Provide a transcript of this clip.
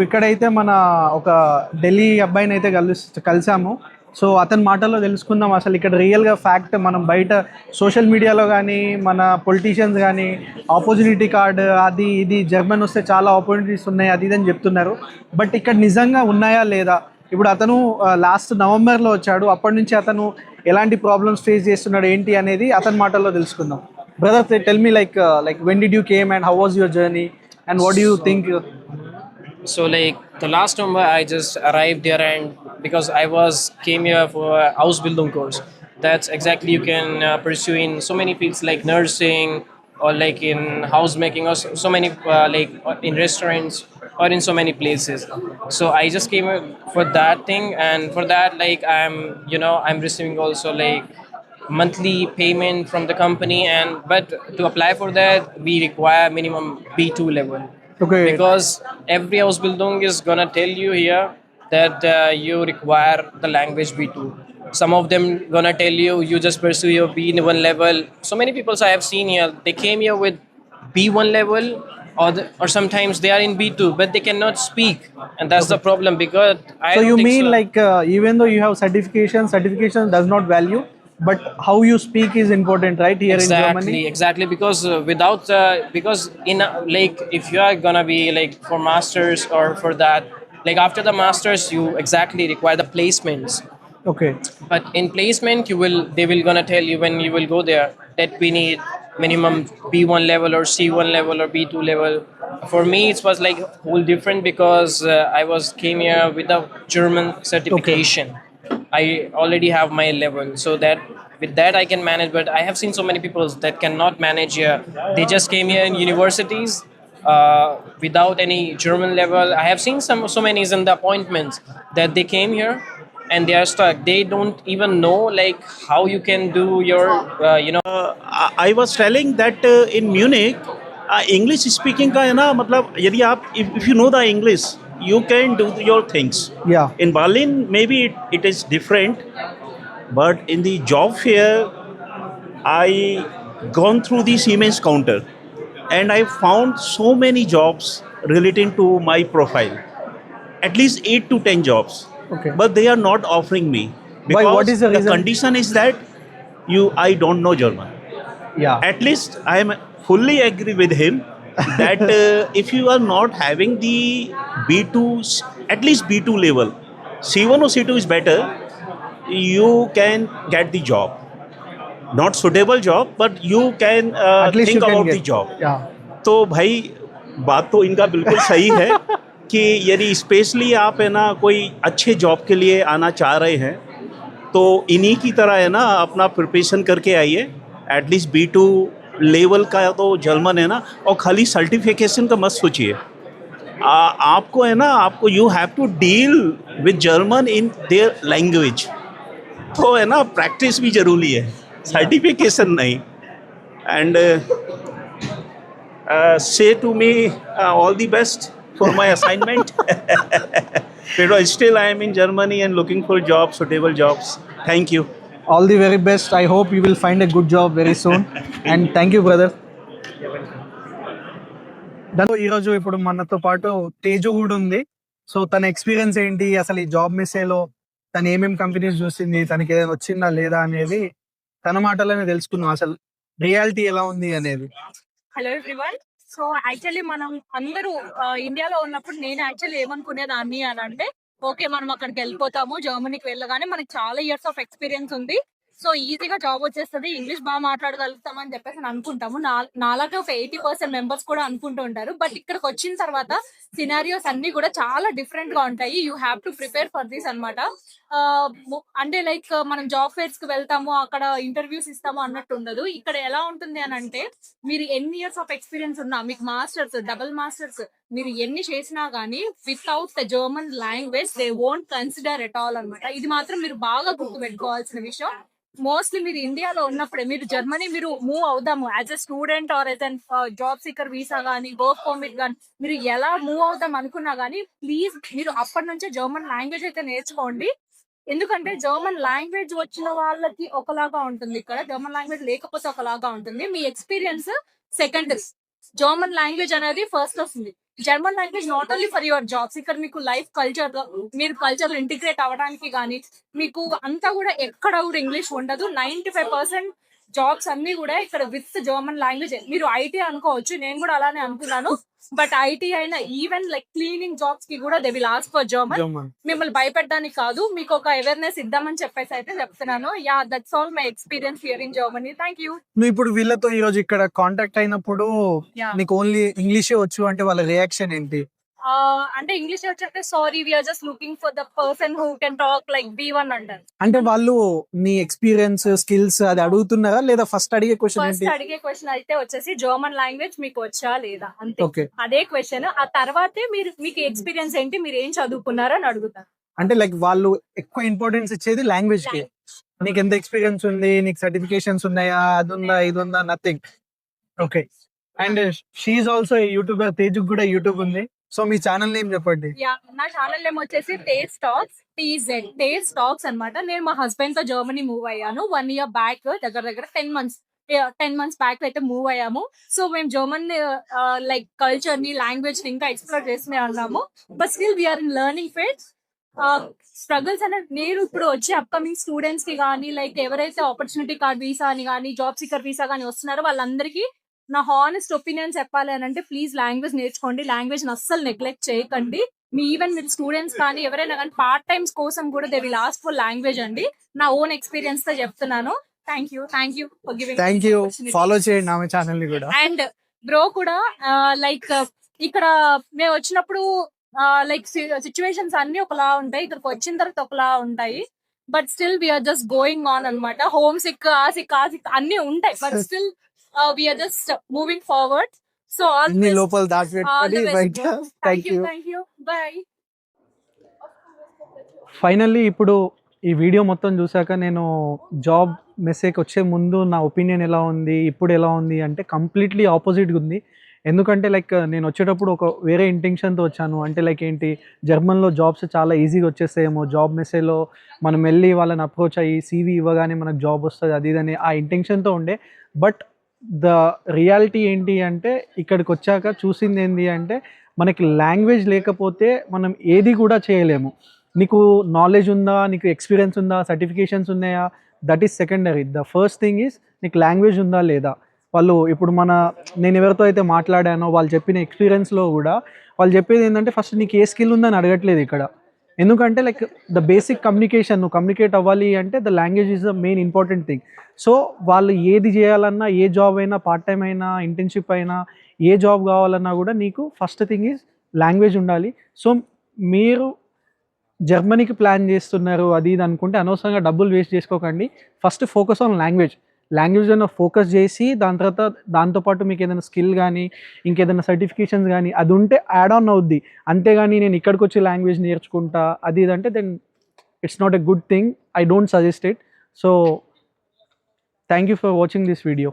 ఇక్కడైతే మన ఒక ఢిల్లీ అబ్బాయిని అయితే కలిసాము. సో అతని మాటల్లో తెలుసుకుందాం అసలు ఇక్కడ రియల్గా ఫ్యాక్ట్. మనం బయట సోషల్ మీడియాలో కానీ మన పొలిటీషియన్స్ కానీ ఆపర్చునిటీ కార్డు అది ఇది జర్మన్ వస్తే చాలా ఆపర్చునిటీస్ ఉన్నాయి అది ఇది అని చెప్తున్నారు. బట్ ఇక్కడ నిజంగా ఉన్నాయా లేదా? ఇప్పుడు అతను లాస్ట్ నవంబర్లో వచ్చాడు. అప్పటి నుంచి అతను ఎలాంటి ప్రాబ్లమ్స్ ఫేస్ చేస్తున్నాడు ఏంటి అనేది అతని మాటల్లో తెలుసుకుందాం. Brother, tell me like when did you came and how was your journey and what do you think? So like the last November I just arrived there, and because I was came here for a Ausbildung course. That's exactly you can pursue in so many fields like nursing or like in housemaking or so many like in restaurants or in so many places. So I just came for that thing, and for that like I'm receiving also like monthly payment from the company, and but to apply for that we require minimum B2 level. Okay. Because every Ausbildung is gonna tell you here that you require the language B2. Some of them gonna tell you just pursue your B1 level. So many people I have seen here, they came here with B1 level, or sometimes they are in B2 but they cannot speak, and that's the problem. Because I So don't you think mean so. like even though you have certification does not value, but how you speak is important, right? Here in Germany. Exactly, because without because in like if you are gonna be like for masters or for that, like after the masters you exactly require the placements. Okay. But in placement they will gonna tell you when you will go there that we need minimum B1 level or C1 level or B2 level. For me it was like whole different, because I was came here with a German certification. Okay. I already have my level, so that with that I can manage. But I have seen so many people that cannot manage here. They just came here in universities without any German level. I have seen so many in the appointments that they came here and they are stuck. They don't even know like how you can do your I was telling that in Munich, English speaking का है ना, मतलब यदि आप if you know the English, you can do your things. Yeah. In Berlin, maybe it is different, but in the job fair, I gone through the Siemens counter, and I found so many jobs relating to my profile, at least 8 to 10 jobs. Okay. But they are not offering me because what is the reason? condition is that I don't know German. Yeah. At least I am fully agree with him that if you are not having the B2, at least B2 level, C1 or C2 is better, you can get the job. Not suitable job, but you can At least think you can about get the job. Yeah. तो भाई बात तो इनका बिल्कुल सही है कि यदि स्पेशली आप है ना कोई अच्छे जॉब के लिए आना चाह रहे हैं तो इन्हीं की तरह है ना अपना प्रिपरेशन करके आइए. एटलीस्ट B2 लेवल का तो जर्मन है ना, और खाली सर्टिफिकेशन का मत सोचिए. आपको है ना, आपको you have to deal with German in their language. तो है ना प्रैक्टिस भी ज़रूरी है, सर्टिफिकेशन नहीं. And say to me all the best for my assignment. Because still I am in Germany and looking for jobs, suitable jobs. Thank you. All the very best. I hope you will find a good job very soon. And thank you, brother. ఈరోజు ఇప్పుడు మనతో పాటు తేజు కూడా ఉంది. So తన experience ఏంటి, అసలు ఈ జాబ్ మిస్సేలో తను ఏమేమి కంపెనీస్ చూసింది, తనకి ఏదైనా వచ్చిందా లేదా అనేది తన మాటలోనే తెలుసుకున్నాం అసలు రియాలిటీ ఎలా ఉంది అనేది. Hello everyone. సో యాక్చువల్లీ మనం అందరూ ఇండియాలో ఉన్నప్పుడు నేను యాక్చువల్లీ ఏమనుకునేదాన్ని అని అంటే, ఓకే మనం అక్కడికి వెళ్ళిపోతాము, జర్మనీకి వెళ్ళగానే మనకి చాలా ఇయర్స్ ఆఫ్ ఎక్స్పీరియన్స్ ఉంది, సో ఈజీగా జాబ్ వచ్చేస్తుంది, ఇంగ్లీష్ బాగా మాట్లాడగలుగుతాం అని చెప్పేసి అనుకుంటాము. నాలాగే ఒక 80% మెంబర్స్ కూడా అనుకుంటూ ఉంటారు. బట్ ఇక్కడికి వచ్చిన తర్వాత సినారియోస్ అన్ని కూడా చాలా డిఫరెంట్ గా ఉంటాయి. You have to prepare for this అనమాట. అంటే లైక్ మనం జాబ్ ఫేర్స్ కి వెళ్తాము, అక్కడ ఇంటర్వ్యూస్ ఇస్తాము అన్నట్టు ఉండదు. ఇక్కడ ఎలా ఉంటుంది అని అంటే, మీరు ఎన్ని ఇయర్స్ ఆఫ్ ఎక్స్పీరియన్స్ ఉన్నా, మీకు మాస్టర్స్, డబుల్ మాస్టర్స్ మీరు ఎన్ని చేసినా గానీ without the German language they won't consider at all అనమాట. ఇది మాత్రం మీరు బాగా గుర్తు పెట్టుకోవాల్సిన విషయం. మోస్ట్లీ మీరు ఇండియాలో ఉన్నప్పుడే మీరు జర్మనీ మీరు మూవ్ అవుదాము as a student or as an job seeker visa కానీ వర్క్ పర్మిట్ కానీ మీరు ఎలా మూవ్ అవుదాం అనుకున్నా కానీ ప్లీజ్ మీరు అప్పటి నుంచే జర్మన్ లాంగ్వేజ్ అయితే నేర్చుకోండి. ఎందుకంటే జర్మన్ లాంగ్వేజ్ వచ్చిన వాళ్ళకి ఒకలాగా ఉంటుంది, ఇక్కడ జర్మన్ లాంగ్వేజ్ లేకపోతే ఒకలాగా ఉంటుంది. మీ ఎక్స్పీరియన్స్ సెకండరీ, జర్మన్ లాంగ్వేజ్ అనేది ఫస్ట్ వస్తుంది. German language not only for your jobs, ఇక్కడ మీకు లైఫ్ కల్చర్, మీరు కల్చర్ ఇంటిగ్రేట్ అవ్వడానికి కానీ మీకు అంతా కూడా ఎక్కడ కూడా ఇంగ్లీష్ ఉండదు. 95% జాబ్స్ అన్ని కూడా ఇక్కడ విత్ జర్మన్ లాంగ్వేజ్. మీరు ఐటీ అనుకోవచ్చు, నేను కూడా అలానే అనుకున్నాను, బట్ ఐటీ అయినా ఈవెన్ లైక్ క్లీనింగ్ జాబ్స్ కి కూడా they will ask for German. మిమ్మల్ని భయపెట్టడానికి కాదు, మీకు ఒక అవేర్నెస్ ఇద్దామని చెప్పేసి అయితే చెప్తున్నాను. Yeah, that's all my experience here in Germany. Thank you. నువ్వు ఇప్పుడు వీళ్ళతో ఈ రోజు ఇక్కడ కాంటాక్ట్ అయినప్పుడు Yeah. నీకు ఓన్లీ ఇంగ్లీషే వచ్చు అంటే వాళ్ళ రియాక్షన్ ఏంటి? అంటే ఇంగ్లీష్ వచ్చంటే sorry we are just looking for the person who can talk like B1 అంటారు. అంటే వాళ్ళు నీ ఎక్స్పీరియన్స్ స్కిల్స్ అది అడుగుతున్నారా లేదా ఫస్ట్ అడిగే క్వశ్చన్ ఫస్ట్ ఏంటి? అడిగే క్వశ్చన్ అయితే వచ్చేసి జర్మన్ లాంగ్వేజ్ మీకు వచ్చా లేదా అంతే. ఓకే, అదే క్వశ్చన్. ఆ తర్వాతే మీకు ఎక్స్పీరియన్స్ ఏంటి, మీరు ఏం చదువుకున్నారో అని అడుగుతారు. అంటే లైక్ వాళ్ళు ఎక్కువ ఇంపార్టెన్స్ ఇచ్చేది లాంగ్వేజ్ కి. నీకు ఎంత ఎక్స్పీరియన్స్ ఉంది, నీకు సర్టిఫికేషన్స్ ఉన్నాయా, అది ఉందా, ఇది ఉందా, nothing. Okay, and she also YouTuber. తేజుకు కూడా యూట్యూబ్ ఉంది. సో మీ ఛానల్ నేమ్ చెప్పండి. యా, నా ఛానల్ నేమ్ వచ్చేసి టేస్ట్ టాక్స్, టేస్ట్ టాక్స్ అన్నమాట. నేను మా హస్బెండ్ తో జర్మనీ మూవ్ అయ్యాను 1 year బ్యాక్, దగ్గర 10 months బ్యాక్ అయితే మూవ్ అయ్యాము. సో మేము జర్మన్ లైక్ కల్చర్ ని, లాంగ్వేజ్ ని ఇంకా ఎక్స్ప్లోర్ చేస్తూనే ఉన్నాము. But still we're in learning phase. Struggles అనేది నేను ఇప్పుడు వచ్చే అప్కమింగ్ స్టూడెంట్స్ కి కానీ, లైక్ ఎవరైతే ఆపర్చునిటీ కార్డ్ వీసా అని కానీ, జాబ్ సీకర్ వీసా కానీ వస్తున్నారో వాళ్ళందరికీ నా హానెస్ట్ ఒపీనియన్ చెప్పాలి అని అంటే, ప్లీజ్ లాంగ్వేజ్ నేర్చుకోండి. లాంగ్వేజ్ అస్సలు నెగ్లెక్ట్ చేయకండి. ఈవెన్ మీరు స్టూడెంట్స్ కానీ ఎవరైనా కానీ పార్ట్ టైమ్స్ కోసం కూడా they will ask for language అండి. నా ఓన్ ఎక్స్పీరియన్స్ తో చెప్తున్నాను. Thank you for giving. Thank you. Follow చేయండి ఆమె ఛానల్ ని కూడా. అండ్ బ్రో కూడా లైక్ ఇక్కడ మేము వచ్చినప్పుడు లైక్ సిచ్యువేషన్స్ అన్ని ఒకలా ఉంటాయి, ఇక్కడికి వచ్చిన తర్వాత ఒకలా ఉంటాయి. But still we're just going on అనమాట. హోమ్ సిక్, ఆ సిక్ అన్ని ఉంటాయి, but still we're just moving forward. So అన్ని లోపల దాచిపెట్టుకొని బయట. Thank you. బాయ్. ఫైనల్లీ ఇప్పుడు ఈ వీడియో మొత్తం చూసాక నేను జాబ్ మెసేజ్ వచ్చే ముందు నా ఒపీనియన్ ఎలా ఉంది, ఇప్పుడు ఎలా ఉంది అంటే కంప్లీట్లీ ఆపోజిట్గా ఉంది. ఎందుకంటే లైక్ నేను వచ్చేటప్పుడు ఒక వేరే ఇంటెన్షన్తో వచ్చాను. అంటే లైక్ ఏంటి, జర్మన్లో జాబ్స్ చాలా ఈజీగా వచ్చేస్తాయేమో, జాబ్ మెసేజ్లో మనం వెళ్ళి వాళ్ళని అప్రోచ్ అయ్యి CV ఇవ్వగానే మనకు జాబ్ వస్తుంది, అది ఇదని ఆ ఇంటెన్షన్తో ఉండే. బట్ ద రియాలిటీ ఏంటి అంటే ఇక్కడికి వచ్చాక చూసింది ఏంటి అంటే, మనకి లాంగ్వేజ్ లేకపోతే మనం ఏది కూడా చేయలేము. నీకు నాలెడ్జ్ ఉందా, నీకు ఎక్స్పీరియన్స్ ఉందా, సర్టిఫికేషన్స్ ఉన్నాయా, that is secondary. The first thing is నీకు లాంగ్వేజ్ ఉందా లేదా. వాళ్ళు ఇప్పుడు నేను ఎవరితో అయితే మాట్లాడానో వాళ్ళు చెప్పిన ఎక్స్పీరియన్స్లో కూడా వాళ్ళు చెప్పేది ఏంటంటే, ఫస్ట్ నీకు ఏ స్కిల్ ఉందని అడగట్లేదు ఇక్కడ. ఎందుకంటే లైక్ ద బేసిక్ కమ్యూనికేషన్, నువ్వు కమ్యూనికేట్ అవ్వాలి అంటే the language is the main important thing. So వాళ్ళు ఏది చేయాలన్నా, ఏ జాబ్ అయినా, పార్ట్ టైం అయినా, ఇంటర్న్షిప్ అయినా, ఏ జాబ్ కావాలన్నా కూడా నీకు ఫస్ట్ థింగ్ ఈజ్ లాంగ్వేజ్ ఉండాలి. సో మీరు జర్మనీకి ప్లాన్ చేస్తున్నారు అది ఇది అనుకుంటే అనవసరంగా డబ్బులు వేస్ట్ చేసుకోకండి. ఫస్ట్ ఫోకస్ ఆన్ లాంగ్వేజ్ అయినా ఫోకస్ చేసి దాని తర్వాత దాంతోపాటు మీకు ఏదైనా స్కిల్ కానీ ఇంకేదైనా సర్టిఫికేషన్స్ కానీ అది ఉంటే యాడ్ ఆన్ అవుద్ది. అంతేగాని నేను ఇక్కడికి వచ్చి లాంగ్వేజ్ నేర్చుకుంటా అది ఇది అంటే then it's not a good thing. I don't suggest it. So thank you for watching this video.